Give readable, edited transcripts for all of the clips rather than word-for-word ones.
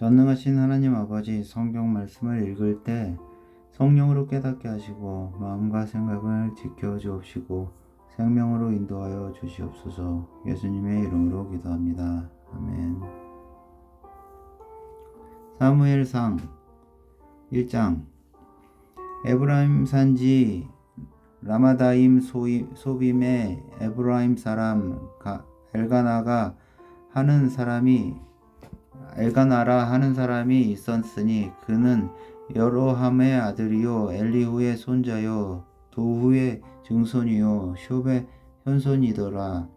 전능하신 하나님 아버지, 성경 말씀을 읽을 때 성령으로 깨닫게 하시고 마음과 생각을 지켜 주옵시고 생명으로 인도하여 주시옵소서. 예수님의 이름으로 기도합니다. 아멘. 사무엘상 1장. 에브라임 산지 라마다임 소빔에 에브라임 사람 엘가나라 하는 사람이 있었으니 그는 여로함의 아들이요 엘리후의 손자요 도후의 증손이요 숍의 현손이더라.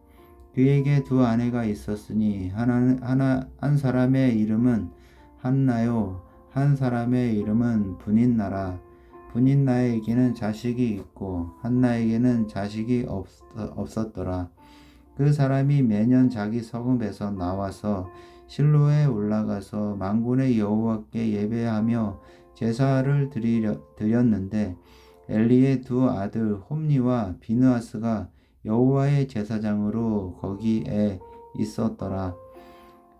그에게 두 아내가 있었으니 한 사람의 이름은 한나요 한 사람의 이름은 분인나라. 분인나에게는 자식이 있고 한나에게는 자식이 없었더라. 그 사람이 매년 자기 성읍에서 나와서 실로에 올라가서 만군의 여호와께 예배하며 제사를 드렸는데 엘리의 두 아들 홈니와 비느하스가 여호와의 제사장으로 거기에 있었더라.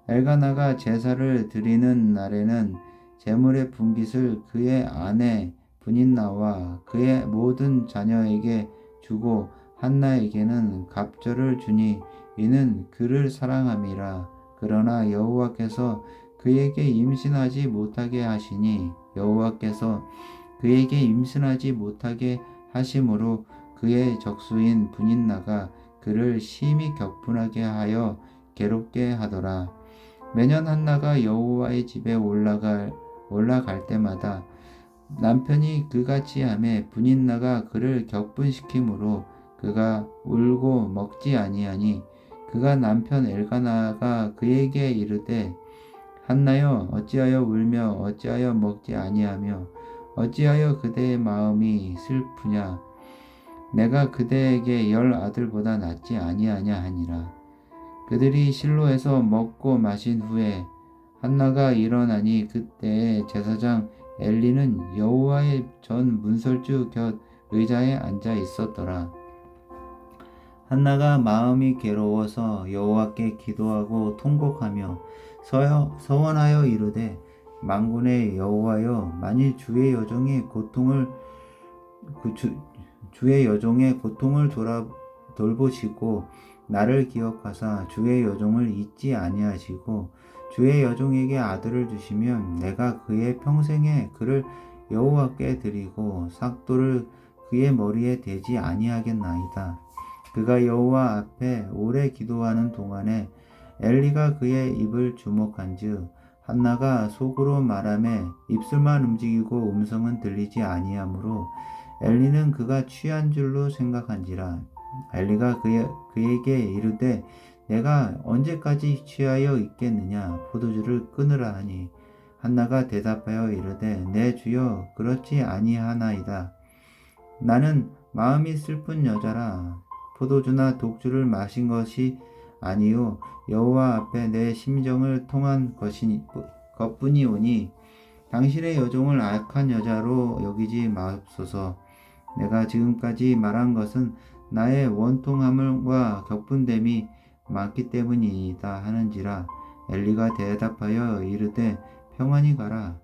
엘가나가 제사를 드리는 날에는 제물의 분깃을 그의 아내 분인나와 그의 모든 자녀에게 주고 한나에게는 갑절을 주니 이는 그를 사랑함이라. 그러나 여호와께서 그에게 임신하지 못하게 하시니 여호와께서 그에게 임신하지 못하게 하심으로 그의 적수인 분인나가 그를 심히 격분하게 하여 괴롭게 하더라. 매년 한나가 여호와의 집에 올라갈 때마다 남편이 그같이 하매 분인나가 그를 격분시키므로 그가 울고 먹지 아니하니 그가 남편 엘가나가 그에게 이르되 한나여 어찌하여 울며 어찌하여 먹지 아니하며 어찌하여 그대의 마음이 슬프냐. 내가 그대에게 10 아들보다 낫지 아니하냐 하니라. 그들이 실로에서 먹고 마신 후에 한나가 일어나니 그때에 제사장 엘리는 여호와의 전 문설주 곁 의자에 앉아 있었더라. 한나가 마음이 괴로워서 여호와께 기도하고 통곡하며 서원하여 이르되 만군의 여호와여 만일 주의 여종의 고통을 돌보시고 나를 기억하사 주의 여종을 잊지 아니하시고 주의 여종에게 아들을 주시면 내가 그의 평생에 그를 여호와께 드리고 삭도를 그의 머리에 대지 아니하겠나이다. 그가 여호와 앞에 오래 기도하는 동안에 엘리가 그의 입을 주목한즉 한나가 속으로 말하매 입술만 움직이고 음성은 들리지 아니하므로 엘리는 그가 취한 줄로 생각한지라. 엘리가 그에게 이르되 내가 언제까지 취하여 있겠느냐. 포도주를 끊으라 하니 한나가 대답하여 이르되 내 주여 그렇지 아니하나이다. 나는 마음이 슬픈 여자라. 포도주나 독주를 마신 것이 아니요 여호와 앞에 내 심정을 통한 것뿐이오니 당신의 여종을 악한 여자로 여기지 마옵소서. 내가 지금까지 말한 것은 나의 원통함과 격분됨이 많기 때문이다 하는지라. 엘리가 대답하여 이르되 평안히 가라.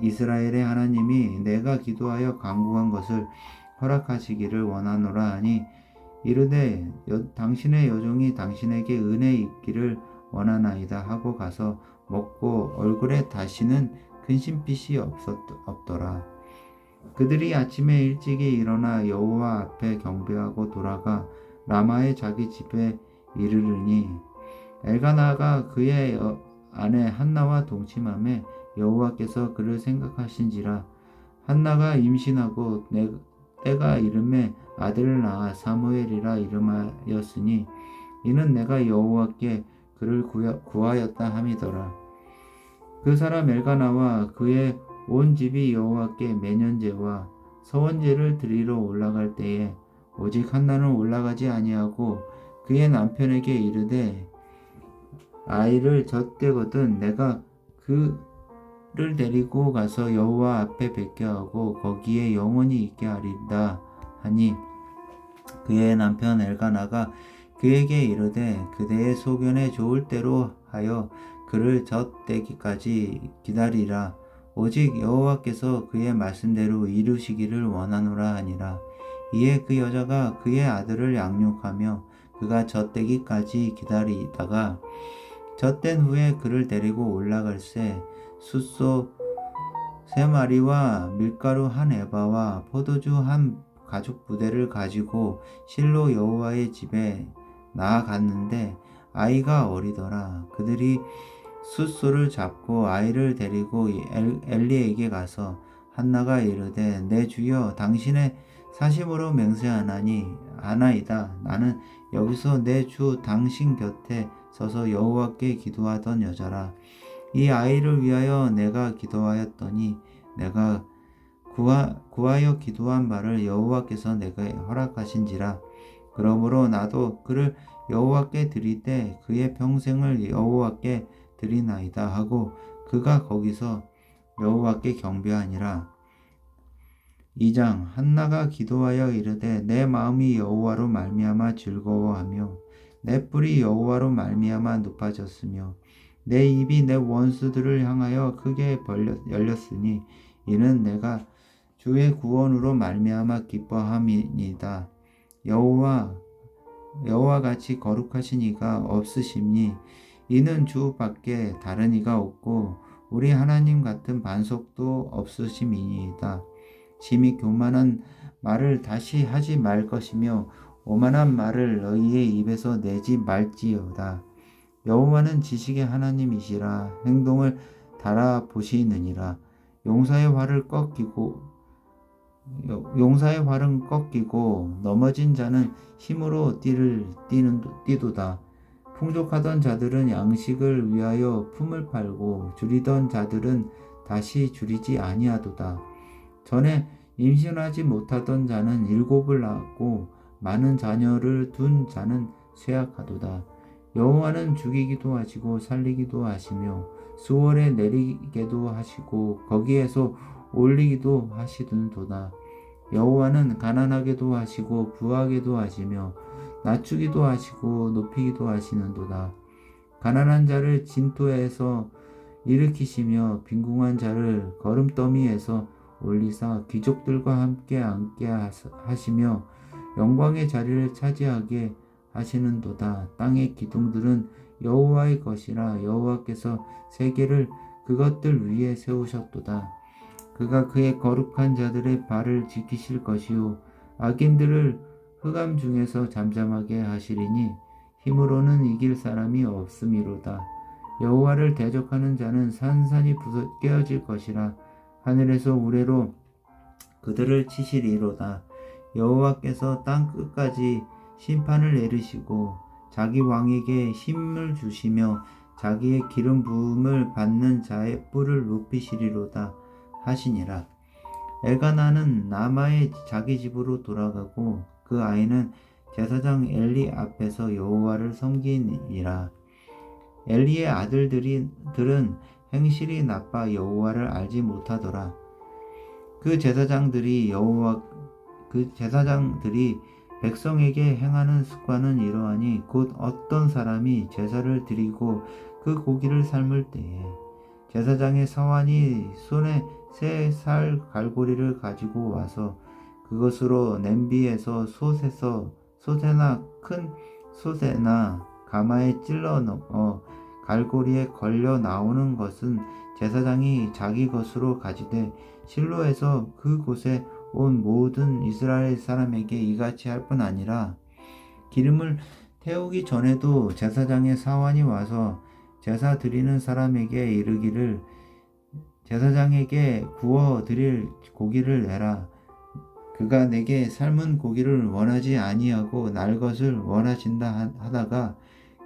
이스라엘의 하나님이 내가 기도하여 간구한 것을 허락하시기를 원하노라 하니 이르되 당신의 여종이 당신에게 은혜 있기를 원하나이다 하고 가서 먹고 얼굴에 다시는 근심빛이 없더라. 그들이 아침에 일찍이 일어나 여호와 앞에 경배하고 돌아가 라마의 자기 집에 이르르니 엘가나가 그의 아내 한나와 동침하며 여호와께서 그를 생각하신지라. 한나가 임신하고 때가 이름에 아들을 낳아 사무엘이라 이름하였으니 이는 내가 여호와께 그를 구하였다 함이더라. 그 사람 엘가나와 그의 온 집이 여호와께 매년제와 서원제를 드리러 올라갈 때에 오직 한나는 올라가지 아니하고 그의 남편에게 이르되 아이를 젖되거든 내가 그를 데리고 가서 여호와 앞에 뵙게 하고 거기에 영원히 있게 하리다 하니 그의 남편 엘가나가 그에게 이르되 그대의 소견에 좋을 대로 하여 그를 젖대기까지 기다리라. 오직 여호와께서 그의 말씀대로 이루시기를 원하노라 하니라. 이에 그 여자가 그의 아들을 양육하며 그가 젖대기까지 기다리다가 젖된 후에 그를 데리고 올라갈새 숫소 3마리와 밀가루 1에바와 포도주 1가죽부대를 가지고 실로 여호와의 집에 나아갔는데 아이가 어리더라. 그들이 숫소를 잡고 아이를 데리고 엘리에게 가서 한나가 이르되 내 주여 당신의 사심으로 맹세하나이다. 나는 여기서 내 주 당신 곁에 서서 여호와께 기도하던 여자라. 이 아이를 위하여 내가 기도하였더니 내가 구하여 기도한 바를 여호와께서 내게 허락하신지라. 그러므로 나도 그를 여호와께 드리되 그의 평생을 여호와께 드리나이다 하고 그가 거기서 여호와께 경배하니라. 2장 한나가 기도하여 이르되 내 마음이 여호와로 말미암아 즐거워하며 내 뿔이 여호와로 말미암아 높아졌으며 내 입이 내 원수들을 향하여 크게 열렸으니 이는 내가 주의 구원으로 말미암아 기뻐함이니이다. 여호와 같이 거룩하신 이가 없으심니 이는 주 밖에 다른 이가 없고 우리 하나님 같은 반석도 없으심이니이다. 심히 교만한 말을 다시 하지 말 것이며 오만한 말을 너희의 입에서 내지 말지어다. 여호와는 지식의 하나님이시라. 행동을 달아보시느니라. 용사의 활은 꺾이고 넘어진 자는 힘으로 뛰도다. 풍족하던 자들은 양식을 위하여 품을 팔고 줄이던 자들은 다시 줄이지 아니하도다. 전에 임신하지 못하던 자는 7을 낳았고 많은 자녀를 둔 자는 쇠약하도다. 여호와는 죽이기도 하시고 살리기도 하시며 수월에 내리게도 하시고 거기에서 올리기도 하시는도다. 여호와는 가난하게도 하시고 부하게도 하시며 낮추기도 하시고 높이기도 하시는도다. 가난한 자를 진토에서 일으키시며 빈궁한 자를 거름더미에서 올리사 귀족들과 함께 앉게 하시며 영광의 자리를 차지하게 하시는도다. 땅의 기둥들은 여호와의 것이라. 여호와께서 세계를 그것들 위에 세우셨도다. 그가 그의 거룩한 자들의 발을 지키실 것이요 악인들을 흑암 중에서 잠잠하게 하시리니 힘으로는 이길 사람이 없음이로다. 여호와를 대적하는 자는 산산이 깨어질 것이라. 하늘에서 우레로 그들을 치시리로다. 여호와께서 땅 끝까지 심판을 내리시고 자기 왕에게 힘을 주시며 자기의 기름 부음을 받는 자의 뿔을 높이시리로다 하시니라. 엘가나는 라마의 자기 집으로 돌아가고 그 아이는 제사장 엘리 앞에서 여호와를 섬기니라. 엘리의 아들들은 행실이 나빠 여호와를 알지 못하더라. 그 제사장들이 백성에게 행하는 습관은 이러하니 곧 어떤 사람이 제사를 드리고 그 고기를 삶을 때에 제사장의 사환이 손에 새 살 갈고리를 가지고 와서 그것으로 냄비에서 솥에나 큰 솥에나 가마에 찔러 넣어 갈고리에 걸려 나오는 것은 제사장이 자기 것으로 가지되 실로에서 그곳에 온 모든 이스라엘 사람에게 이같이 할 뿐 아니라 기름을 태우기 전에도 제사장의 사환이 와서 제사 드리는 사람에게 이르기를 제사장에게 구워 드릴 고기를 내라. 그가 내게 삶은 고기를 원하지 아니하고 날 것을 원하신다 하다가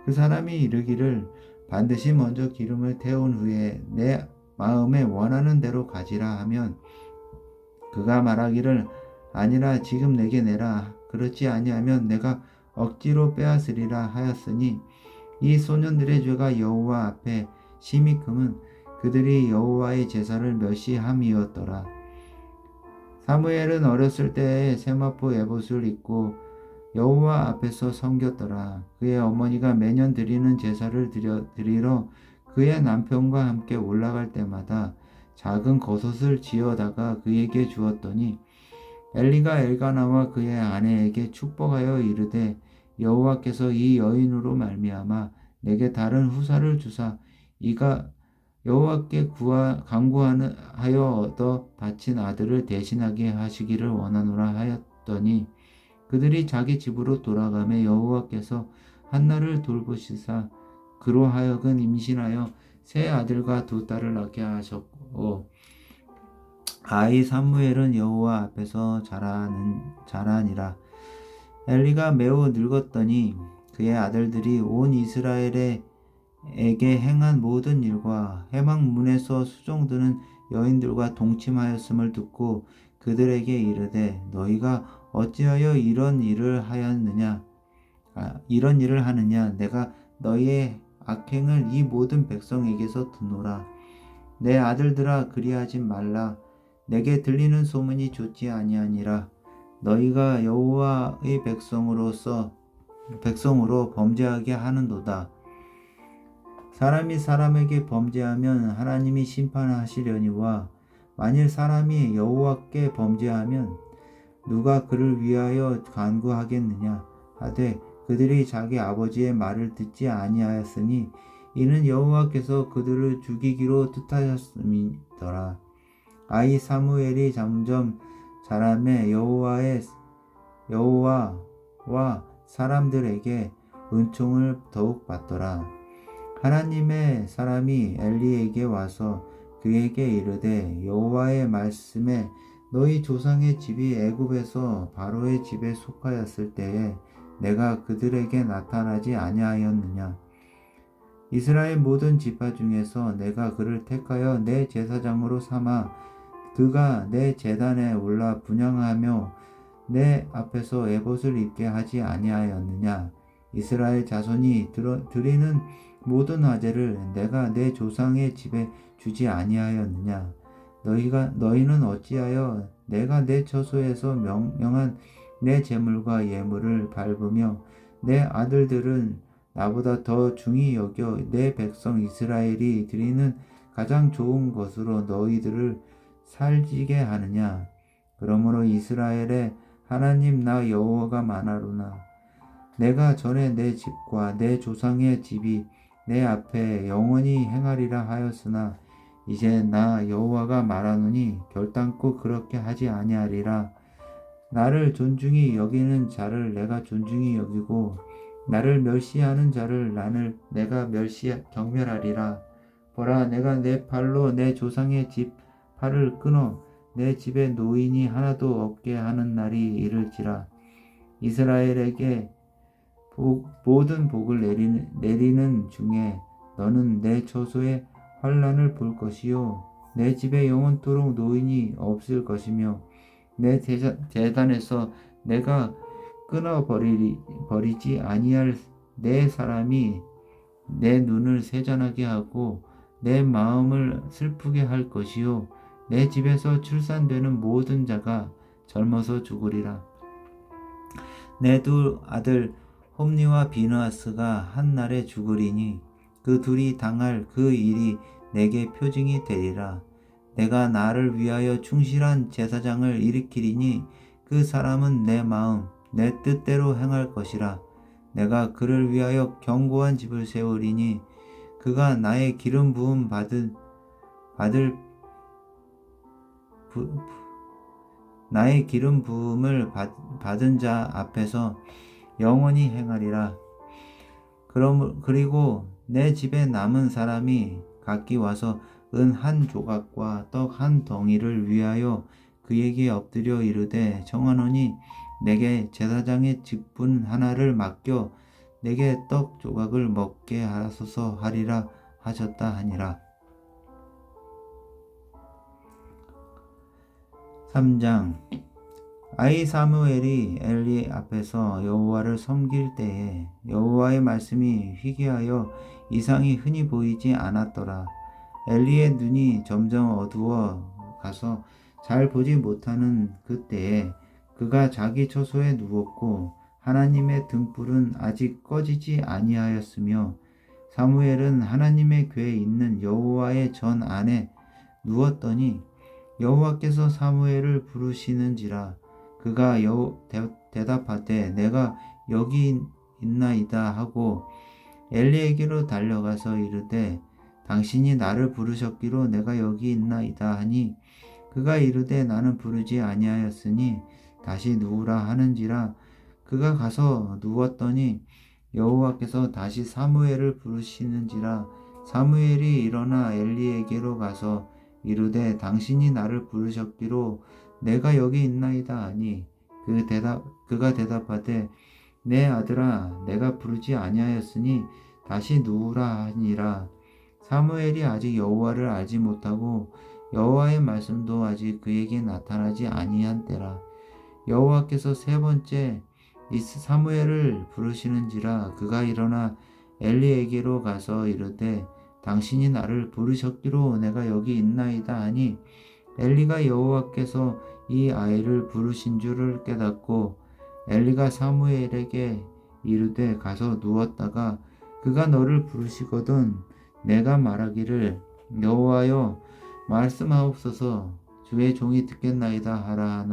그 사람이 이르기를 반드시 먼저 기름을 태운 후에 내 마음에 원하는 대로 가지라 하면 그가 말하기를 아니라 지금 내게 내라. 그렇지 아니하면 내가 억지로 빼앗으리라 하였으니 이 소년들의 죄가 여호와 앞에 심히 금은 그들이 여호와의 제사를 멸시함이었더라. 사무엘은 어렸을 때에 세마포 에봇을 입고 여호와 앞에서 섬겼더라. 그의 어머니가 매년 드리는 제사를 드리러 그의 남편과 함께 올라갈 때마다 작은 겉옷을 지어다가 그에게 주었더니 엘리가 엘가나와 그의 아내에게 축복하여 이르되 여호와께서 이 여인으로 말미암아 내게 다른 후사를 주사 이가 여호와께 간구하여 얻어 바친 아들을 대신하게 하시기를 원하노라 하였더니 그들이 자기 집으로 돌아가매 여호와께서 한나를 돌보시사 그로 하여금 임신하여 세 아들과 두 딸을 낳게 하셨고 아이 사무엘은 여호와 앞에서 자라니라. 엘리가 매우 늙었더니 그의 아들들이 온 이스라엘에게 행한 모든 일과 해막 문에서 수종드는 여인들과 동침하였음을 듣고 그들에게 이르되 너희가 어찌하여 이런 일을 하느냐 내가 너희의 악행을 이 모든 백성에게서 듣노라. 내 아들들아 그리하지 말라. 내게 들리는 소문이 좋지 아니하니라. 너희가 여호와의 백성으로 범죄하게 하는도다. 사람이 사람에게 범죄하면 하나님이 심판하시려니와 만일 사람이 여호와께 범죄하면 누가 그를 위하여 간구하겠느냐 하되 그들이 자기 아버지의 말을 듣지 아니하였으니 이는 여호와께서 그들을 죽이기로 뜻하셨음이더라. 아이 사무엘이 점점 자라매 여호와와 사람들에게 은총을 더욱 받더라. 하나님의 사람이 엘리에게 와서 그에게 이르되 여호와의 말씀에 너희 조상의 집이 애굽에서 바로의 집에 속하였을 때에 내가 그들에게 나타나지 아니하였느냐. 이스라엘 모든 지파 중에서 내가 그를 택하여 내 제사장으로 삼아 그가 내 제단에 올라 분향하며 내 앞에서 에봇을 입게 하지 아니하였느냐. 이스라엘 자손이 드리는 모든 화제를 내가 내 조상의 집에 주지 아니하였느냐. 너희는 어찌하여 내가 내 처소에서 명령한 내 제물과 예물을 밟으며 내 아들들은 나보다 더 중히 여겨 내 백성 이스라엘이 드리는 가장 좋은 것으로 너희들을 살지게 하느냐. 그러므로 이스라엘의 하나님 나 여호와가 말하노라. 내가 전에 내 집과 내 조상의 집이 내 앞에 영원히 행하리라 하였으나 이제 나 여호와가 말하노니 결단코 그렇게 하지 아니하리라. 나를 존중히 여기는 자를 내가 존중히 여기고 나를 멸시하는 자를 내가 경멸하리라. 보라, 내가 내 팔로 내 조상의 집 팔을 끊어 내 집에 노인이 하나도 없게 하는 날이 이를지라. 이스라엘에게 모든 복을 내리는 중에 너는 내 처소에 환난을 볼 것이요 내 집에 영원토록 노인이 없을 것이며 내 제단에서 내가 끊어버리지 아니할 내 사람이 내 눈을 세잔하게 하고 내 마음을 슬프게 할 것이요 내 집에서 출산되는 모든 자가 젊어서 죽으리라. 내 두 아들 홈니와 비느하스가 한 날에 죽으리니 그 둘이 당할 그 일이 내게 표징이 되리라. 내가 나를 위하여 충실한 제사장을 일으키리니 그 사람은 내 마음 내 뜻대로 행할 것이라. 내가 그를 위하여 견고한 집을 세우리니 그가 나의 기름 부음 나의 기름 부음을 받은 자 앞에서 영원히 행하리라. 그리고 내 집에 남은 사람이 각기 와서 은 한 조각과 떡 한 덩이를 위하여 그에게 엎드려 이르되 청하노니 내게 제사장의 직분 하나를 맡겨 내게 떡 조각을 먹게 하소서 하리라 하셨다 하니라. 3장. 아이 사무엘이 엘리 앞에서 여호와를 섬길 때에 여호와의 말씀이 희귀하여 이상이 흔히 보이지 않았더라. 엘리의 눈이 점점 어두워 가서 잘 보지 못하는 그때에 그가 자기 처소에 누웠고 하나님의 등불은 아직 꺼지지 아니하였으며 사무엘은 하나님의 궤에 있는 여호와의 전 안에 누웠더니 여호와께서 사무엘을 부르시는지라. 그가 대답하되 내가 여기 있나이다 하고 엘리에게로 달려가서 이르되 당신이 나를 부르셨기로 내가 여기 있나이다 하니 그가 이르되 나는 부르지 아니하였으니 다시 누우라 하는지라. 그가 가서 누웠더니 여호와께서 다시 사무엘을 부르시는지라. 사무엘이 일어나 엘리에게로 가서 이르되 당신이 나를 부르셨기로 내가 여기 있나이다 하니 그가 대답하되 내 아들아 내가 부르지 아니하였으니 다시 누우라 하니라. 사무엘이 아직 여호와를 알지 못하고 여호와의 말씀도 아직 그에게 나타나지 아니한 때라. 여호와께서 세 번째 사무엘을 부르시는지라. 그가 일어나 엘리에게로 가서 이르되 당신이 나를 부르셨기로 내가 여기 있나이다 하니 엘리가 여호와께서 이 아이를 부르신 줄을 깨닫고 엘리가 사무엘에게 이르되 가서 누웠다가 그가 너를 부르시거든 내가 말하기를 여호와여 말씀하옵소서 주의 종이 듣겠나이다 하라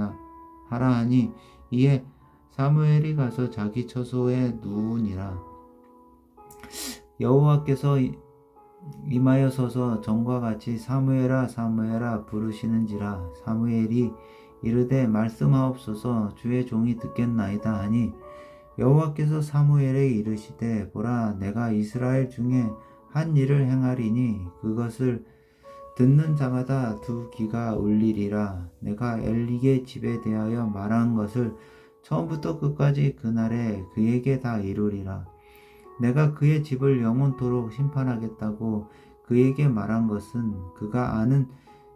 하니 이에 사무엘이 가서 자기 처소에 누우니라. 여호와께서 임하여 서서 전과 같이 사무엘아 사무엘아 부르시는지라. 사무엘이 이르되 말씀하옵소서 주의 종이 듣겠나이다 하니 여호와께서 사무엘에 이르시되 보라 내가 이스라엘 중에 한 일을 행하리니 그것을 듣는 자마다 두 귀가 울리리라. 내가 엘리의 집에 대하여 말한 것을 처음부터 끝까지 그날에 그에게 다 이루리라. 내가 그의 집을 영원토록 심판하겠다고 그에게 말한 것은 그가 아는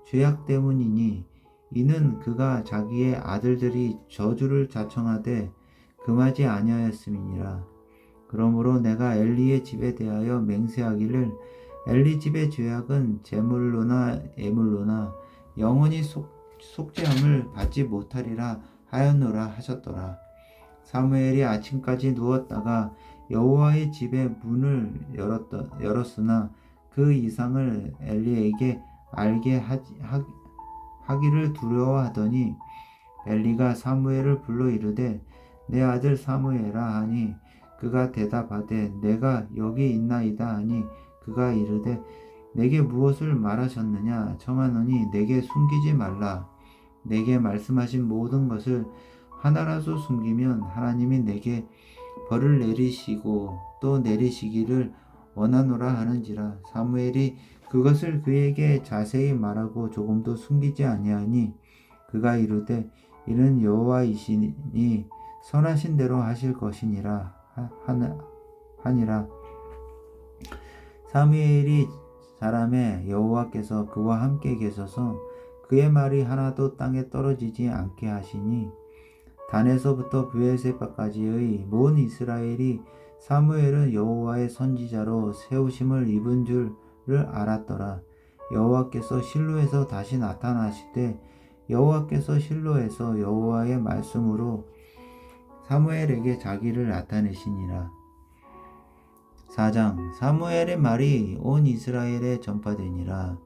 죄악 때문이니 이는 그가 자기의 아들들이 저주를 자청하되 금하지 아니하였음이니라. 그러므로 내가 엘리의 집에 대하여 맹세하기를 엘리 집의 죄악은 제물로나 예물로나 영원히 속죄함을 받지 못하리라 하였노라 하셨더라. 사무엘이 아침까지 누웠다가 여호와의 집의 문을 열었으나 그 이상을 엘리에게 알게 하기를 두려워하더니 엘리가 사무엘을 불러 이르되 내 아들 사무엘아 하니 그가 대답하되 내가 여기 있나이다 하니 그가 이르되 내게 무엇을 말하셨느냐 청하노니 내게 숨기지 말라. 내게 말씀하신 모든 것을 하나라도 숨기면 하나님이 내게 벌을 내리시고 또 내리시기를 원하노라 하는지라. 사무엘이 그것을 그에게 자세히 말하고 조금도 숨기지 아니하니 그가 이르되 이는 여호와이시니 선하신 대로 하실 것이니라 하니라. 사무엘이 자라매 여호와께서 그와 함께 계셔서 그의 말이 하나도 땅에 떨어지지 않게 하시니 단에서부터 브엘세바까지의 온 이스라엘이 사무엘은 여호와의 선지자로 세우심을 입은 줄을 알았더라. 여호와께서 실로에서 다시 나타나시되 여호와께서 실로에서 여호와의 말씀으로 사무엘에게 자기를 나타내시니라. 4장 사무엘의 말이 온 이스라엘에 전파되니라.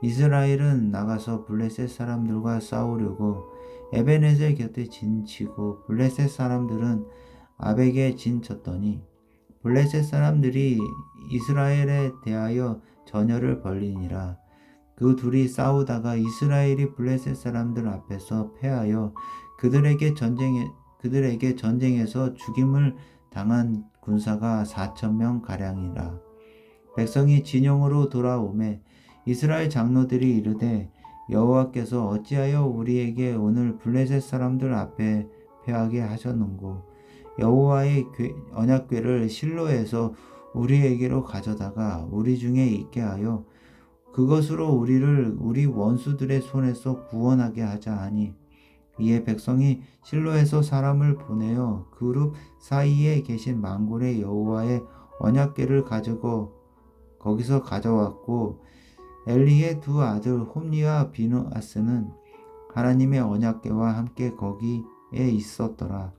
이스라엘은 나가서 블레셋 사람들과 싸우려고 에베네셀 곁에 진치고 블레셋 사람들은 아벡에 진쳤더니 블레셋 사람들이 이스라엘에 대하여 전열을 벌리니라. 그 둘이 싸우다가 이스라엘이 블레셋 사람들 앞에서 패하여 그들에게 전쟁에서 죽임을 당한 군사가 4,000명 가량이라. 백성이 진영으로 돌아오매 이스라엘 장로들이 이르되 여호와께서 어찌하여 우리에게 오늘 블레셋 사람들 앞에 패하게 하셨는고 여호와의 언약궤를 실로에서 우리에게로 가져다가 우리 중에 있게 하여 그것으로 우리를 우리 원수들의 손에서 구원하게 하자 하니 이에 백성이 실로에서 사람을 보내어 그룹 사이에 계신 망골의 여호와의 언약궤를 가지고 거기서 가져왔고 엘리의 두 아들 홈리와 비누아스는 하나님의 언약궤와 함께 거기에 있었더라.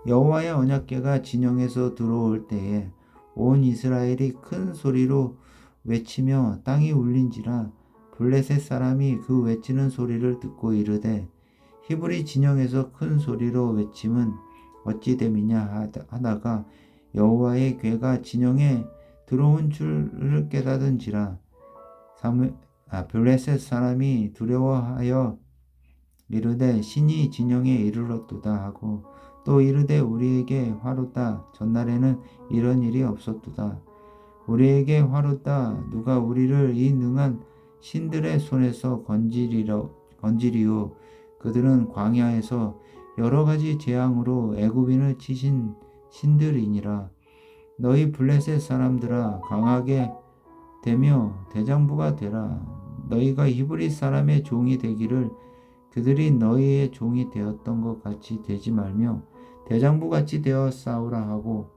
여호와의 언약궤가 진영에서 들어올 때에 온 이스라엘이 큰 소리로 외치며 땅이 울린지라. 블레셋 사람이 그 외치는 소리를 듣고 이르되 히브리 진영에서 큰 소리로 외침은 어찌 됨이냐 하다가 여호와의 괴가 진영에 들어온 줄을 깨닫은지라. 블레셋 사람이 두려워하여 이르되 신이 진영에 이르렀도다 하고 또 이르되 우리에게 화롭다. 전날에는 이런 일이 없었도다. 우리에게 화롭다. 누가 우리를 이 능한 신들의 손에서 건지리요. 그들은 광야에서 여러 가지 재앙으로 애굽인을 치신 신들이니라. 너희 블레셋 사람들아 강하게 되며 대장부가 되라. 너희가 히브리 사람의 종이 되기를 그들이 너희의 종이 되었던 것 같이 되지 말며 대장부같이 되어 싸우라 하고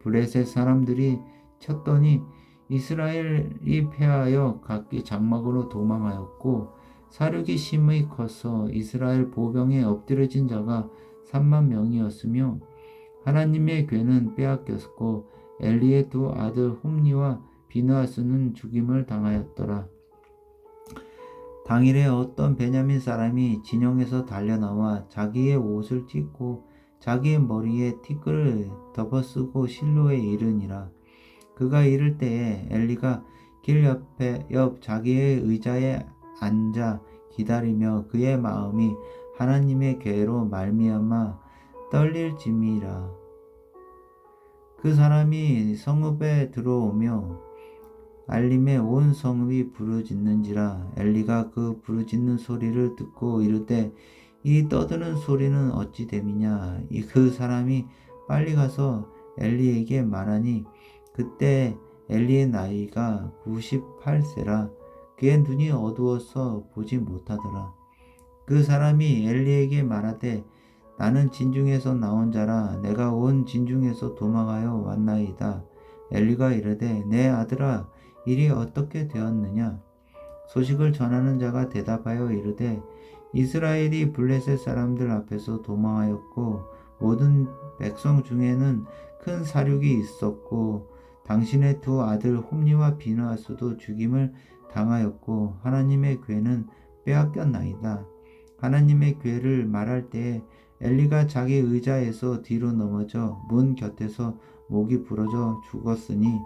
블레셋 사람들이 쳤더니 이스라엘이 패하여 각기 장막으로 도망하였고 사륙이 심히 커서 이스라엘 보병에 엎드려진 자가 3만 명이었으며 하나님의 괴는 빼앗겼고 엘리의 두 아들 홈니와 비느하스는 죽임을 당하였더라. 당일에 어떤 베냐민 사람이 진영에서 달려나와 자기의 옷을 찢고 자기의 머리에 티끌을 덮어쓰고 실로에 이르니라. 그가 이를 때에 엘리가 길 옆 자기의 의자에 앉아 기다리며 그의 마음이 하나님의 괴로 말미암아 떨릴짐이라. 그 사람이 성읍에 들어오며 알림에 온 성읍이 부르짖는지라. 엘리가 그 부르짖는 소리를 듣고 이르되 이 떠드는 소리는 어찌 됨이냐. 그 사람이 빨리 가서 엘리에게 말하니 그때 엘리의 나이가 98세라. 그의 눈이 어두워서 보지 못하더라. 그 사람이 엘리에게 말하되 나는 진중에서 나온 자라. 내가 온 진중에서 도망하여 왔나이다. 엘리가 이르되 내 아들아 일이 어떻게 되었느냐. 소식을 전하는 자가 대답하여 이르되 이스라엘이 블레셋 사람들 앞에서 도망하였고 모든 백성 중에는 큰 사륙이 있었고 당신의 두 아들 홈니와 비느하스도 죽임을 당하였고 하나님의 괴는 빼앗겼나이다. 하나님의 괴를 말할 때에 엘리가 자기 의자에서 뒤로 넘어져 문 곁에서 목이 부러져 죽었으니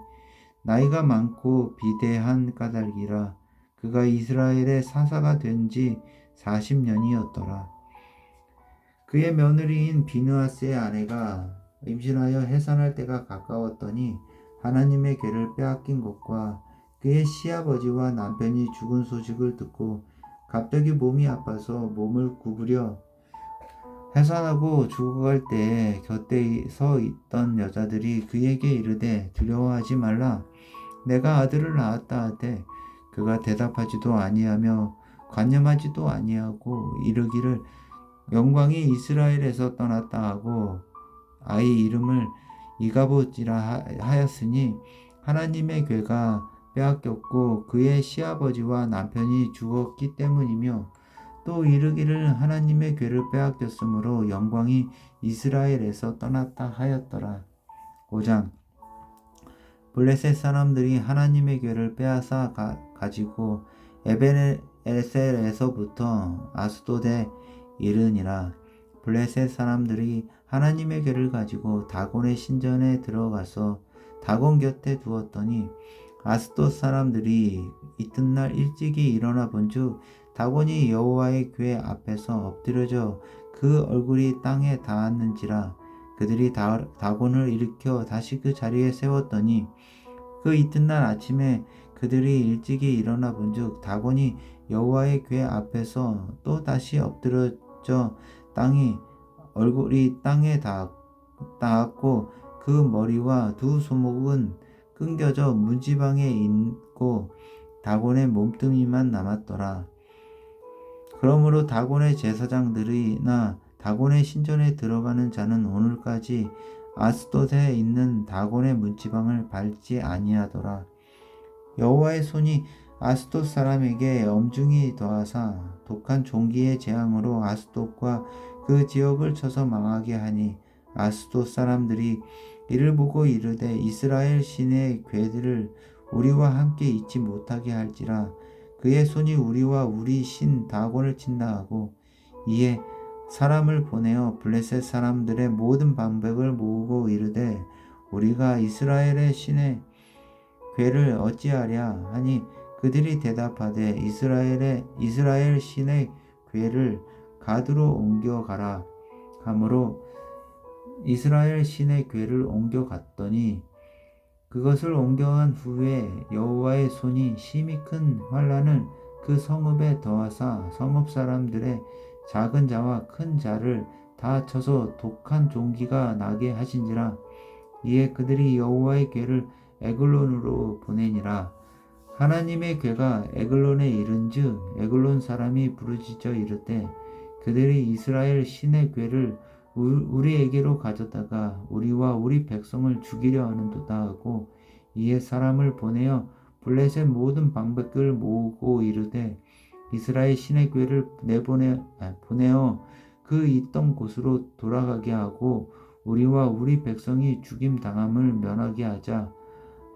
나이가 많고 비대한 까닭이라. 그가 이스라엘의 사사가 된 지 40년이었더라. 그의 며느리인 비느하스의 아내가 임신하여 해산할 때가 가까웠더니 하나님의 괴를 빼앗긴 것과 그의 시아버지와 남편이 죽은 소식을 듣고 갑자기 몸이 아파서 몸을 구부려 해산하고 죽어갈 때에 곁에 서 있던 여자들이 그에게 이르되 두려워하지 말라. 내가 아들을 낳았다 하되 그가 대답하지도 아니하며 관념하지도 아니하고 이르기를 영광이 이스라엘에서 떠났다 하고 아이 이름을 이가봇이라 하였으니 하나님의 괴가 빼앗겼고 그의 시아버지와 남편이 죽었기 때문이며 또 이르기를 하나님의 괴를 빼앗겼으므로 영광이 이스라엘에서 떠났다 하였더라. 5장 블레셋 사람들이 하나님의 괴를 빼앗아 가지고 에베네셀에서부터 아스돗에 이르니라. 블레셋 사람들이 하나님의 괴를 가지고 다곤의 신전에 들어가서 다곤 곁에 두었더니 아스돗 사람들이 이튿날 일찍이 일어나 본즉 다곤이 여호와의 궤 앞에서 엎드려져 그 얼굴이 땅에 닿았는지라. 그들이 다곤을 일으켜 다시 그 자리에 세웠더니 그 이튿날 아침에 그들이 일찍이 일어나 본즉 다곤이 여호와의 궤 앞에서 또 다시 엎드려져 얼굴이 땅에 닿았고 그 머리와 두 손목은 끊겨져 문지방에 있고 다곤의 몸뚱이만 남았더라. 그러므로 다곤의 제사장들이나 다곤의 신전에 들어가는 자는 오늘까지 아스돗에 있는 다곤의 문지방을 밟지 아니하더라. 여호와의 손이 아스돗 사람에게 엄중히 더하사 독한 종기의 재앙으로 아스돗과 그 지역을 쳐서 망하게 하니 아스돗 사람들이 이를 보고 이르되 이스라엘 신의 궤들을 우리와 함께 있지 못하게 할지라. 그의 손이 우리와 우리 신 다곤을 친다 하고 이에 사람을 보내어 블레셋 사람들의 모든 방백을 모으고 이르되 우리가 이스라엘의 신의 궤를 어찌하랴 하니 그들이 대답하되 이스라엘 신의 궤를 가드로 옮겨가라 하므로 이스라엘 신의 궤를 옮겨갔더니 그것을 옮겨간 후에 여호와의 손이 심히 큰 환란을 그 성읍에 더하사 성읍 사람들의 작은 자와 큰 자를 다 쳐서 독한 종기가 나게 하신지라. 이에 그들이 여호와의 궤를 에글론으로 보내니라. 하나님의 궤가 에글론에 이른즉 에글론 사람이 부르짖어 이르되 그들이 이스라엘 신의 궤를 우리에게로 가져다가 우리와 우리 백성을 죽이려 하는도다 하고 이에 사람을 보내어 블레셋 모든 방백들을 모으고 이르되 이스라엘 신의 궤를 보내어 그 있던 곳으로 돌아가게 하고 우리와 우리 백성이 죽임 당함을 면하게 하자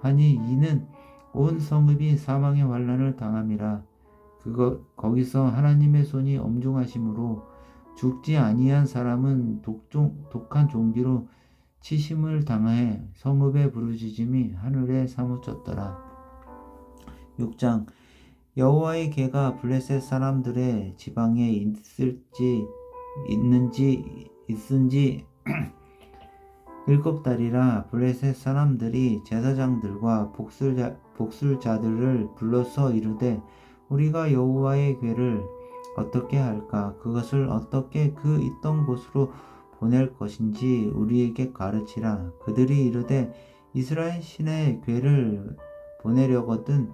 하니 이는 온 성읍이 사망의 환난을 당함이라. 거기서 하나님의 손이 엄중하심으로 죽지 아니한 사람은 독한 종기로 치심을 당하여 성읍의 부르짖음이 하늘에 사무쳤더라. 6장 여호와의 궤가 블레셋 사람들의 지방에 있은지 7달이라. 블레셋 사람들이 제사장들과 복술자들을 불러서 이르되 우리가 여호와의 궤를 어떻게 할까? 그것을 어떻게 그 있던 곳으로 보낼 것인지 우리에게 가르치라. 그들이 이르되 이스라엘 신의 궤를 보내려거든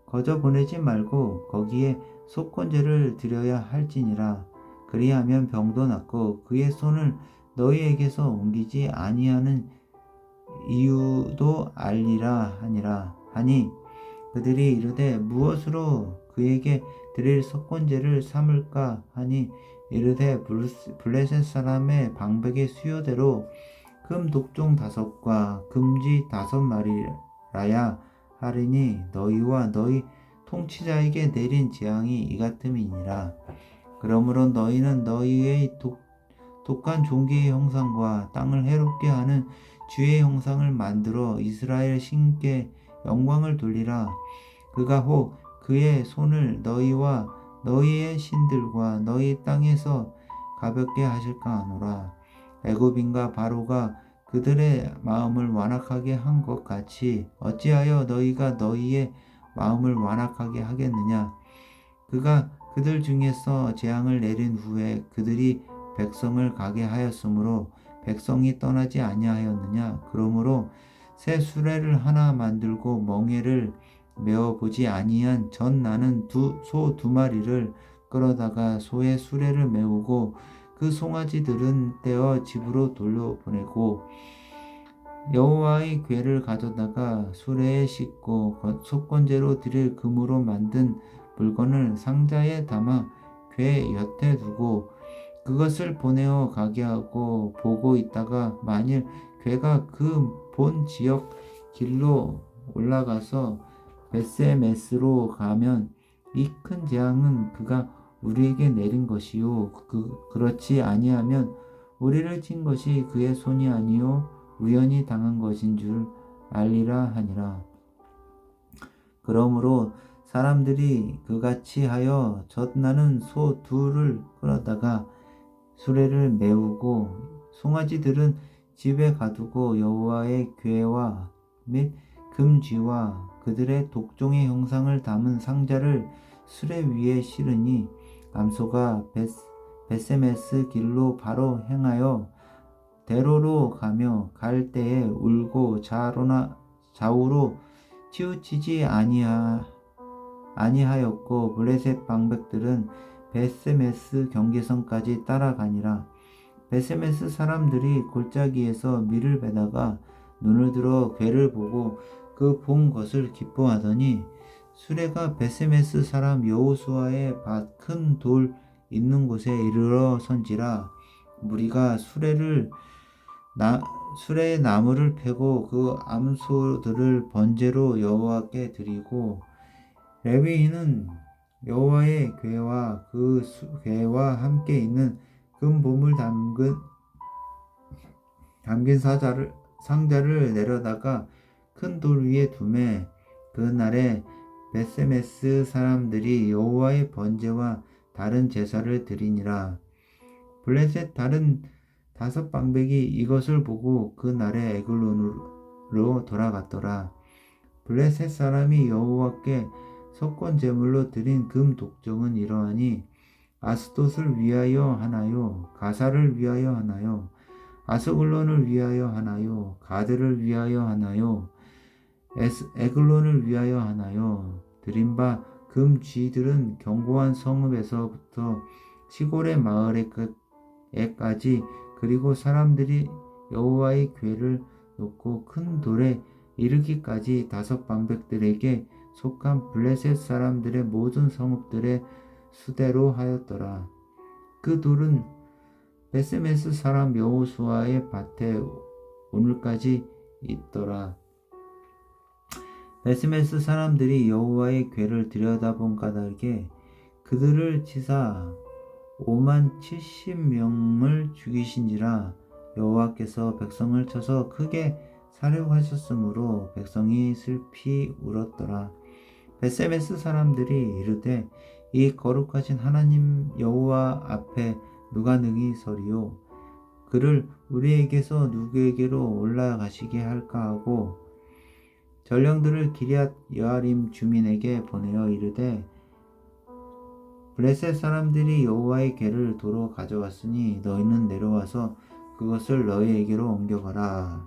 거저 보내지 말고 거기에 속건제를 드려야 할지니라. 그리하면 병도 낫고 그의 손을 너희에게서 옮기지 아니하는 이유도 알리라 하니라. 하니 그들이 이르되 무엇으로 그에게 드릴 속건제를 삼을까 하니 이르되 블레셋 사람의 방백의 수요대로 금 독종 5과 금쥐 5마리라야 하리니 너희와 너희 통치자에게 내린 재앙이 이 같음이니라. 그러므로 너희는 너희의 독한 종기의 형상과 땅을 해롭게 하는 쥐의 형상을 만들어 이스라엘 신께 영광을 돌리라. 그가 혹 그의 손을 너희와 너희의 신들과 너희 땅에서 가볍게 하실까 하노라. 애굽인과 바로가 그들의 마음을 완악하게 한 것 같이 어찌하여 너희가 너희의 마음을 완악하게 하겠느냐. 그가 그들 중에서 재앙을 내린 후에 그들이 백성을 가게 하였으므로 백성이 떠나지 아니하였느냐. 그러므로 새 수레를 하나 만들고 멍에를 메어보지 아니한 전 나는 소 2마리를 끌어다가 소의 수레를 메우고 그 송아지들은 떼어 집으로 돌려보내고 여호와의 궤를 가져다가 수레에 싣고 속건제로 드릴 금으로 만든 물건을 상자에 담아 궤 옆에 두고 그것을 보내어 가게 하고 보고 있다가 만일 궤가 그 본 지역 길로 올라가서 벳세메스로 가면 이 큰 재앙은 그가 우리에게 내린 것이요 그렇지 아니하면 우리를 친 것이 그의 손이 아니요 우연히 당한 것인 줄 알리라 하니라. 그러므로 사람들이 그같이 하여 젖나는 소 2를 끌어다가 수레를 메우고 송아지들은 집에 가두고 여호와의 궤와 및 금쥐와 그들의 독종의 형상을 담은 상자를 수레 위에 실으니 암소가 벳세메스 길로 바로 행하여 대로로 가며 갈 때에 울고 좌우로 치우치지 아니하였고 블레셋 방백들은 벳세메스 경계선까지 따라가니라. 벳세메스 사람들이 골짜기에서 밀을 베다가 눈을 들어 궤를 보고 그 본 것을 기뻐하더니 수레가 벳세메스 사람 여호수아의 밭 큰 돌 있는 곳에 이르러 선지라. 무리가 수레를 수레의 나무를 패고 그 암소들을 번제로 여호와께 드리고 레위인은 여호와의 궤와 그 궤와 함께 있는 금보물 담긴 상자를 내려다가 큰 돌 위에 두매 그날에 베세메스 사람들이 여호와의 번제와 다른 제사를 드리니라. 블레셋 다른 5방백이 이것을 보고 그날에 에글론으로 돌아갔더라. 블레셋 사람이 여호와께 속건 제물로 드린 금 독정은 이러하니 아스돗을 위하여 하나요? 가사를 위하여 하나요? 아스글론을 위하여 하나요? 가드를 위하여 하나요? 에글론을 위하여 하나요? 드린 바 금 쥐들은 견고한 성읍에서부터 시골의 마을에까지 그리고 사람들이 여호와의 궤를 놓고 큰 돌에 이르기까지 5방백들에게 속한 블레셋 사람들의 모든 성읍들의 수대로 하였더라. 그 돌은 베세메스 사람 여호수아의 밭에 오늘까지 있더라. 베세메스 사람들이 여호와의 궤를 들여다본 까닭에 그들을 치사 5만 70명을 죽이신지라. 여호와께서 백성을 쳐서 크게 사륙하셨으므로 백성이 슬피 울었더라. 베세메스 사람들이 이르되 이 거룩하신 하나님 여호와 앞에 누가 능히 서리요? 그를 우리에게서 누구에게로 올라가시게 할까 하고 전령들을 기럇 여아림 주민에게 보내어 이르되 블레셋 사람들이 여호와의 궤를 도로 가져왔으니 너희는 내려와서 그것을 너희에게로 옮겨가라.